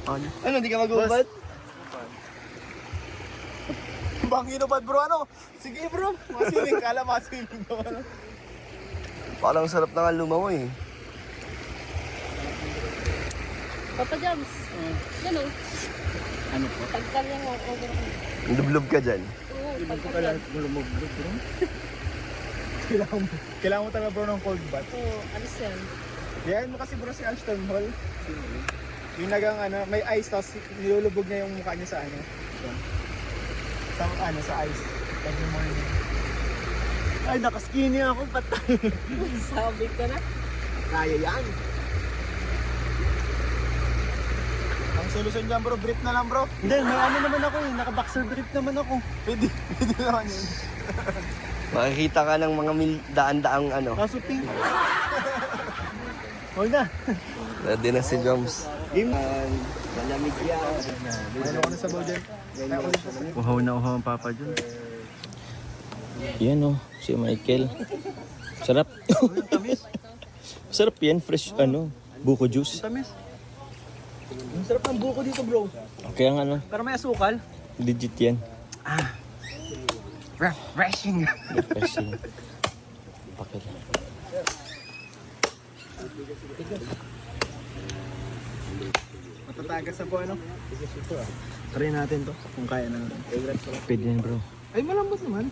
Ano, hindi ka mag-ubad? Bangin ubad bro, ano? Sige bro, masiling. Kala masiling daw, ano? Parang sarap na nga lumamoy eh. Papa Jams. Yan o. Ano po? Pagkal yan o. Lublob ka dyan. Oo, Ibig ko pagkal pala yan. lumubog bro. Kailangan mo talaga bro ng cold bath. Oo, alis yan. Yan mo kasi bro si Ashton Hall. Yung nagang ano, may ice tapos nilulubog niya yung mukha niya sa ano. Sa ice. Every morning. Ay, nakaskinny ako, patay. Sabi ko na. Kaya yan. Ang solusyon dyan bro, brief na lang bro. Hindi, may ano naman ako eh. Naka-boxer brief naman ako. Pwede naman yun. Makikita ka ng mga daan-daang ano. Kaso pink. Huwag na. Ready na si Joms. Malamig yan. Ano ko na sabaw dyan? Uhaw na uhaw ang papa dyan. Yan o, si Michael. Sarap. Sarap yan, fresh buko juice. Tamis. Ang sarap ng buko dito bro. Kaya nga ano, Pero may asukal. legit yan. Refreshing. Refreshing. Pakil. Matatagas na po ano? Try natin to kung kaya na natin. Pwede yan bro. Ay malambot naman.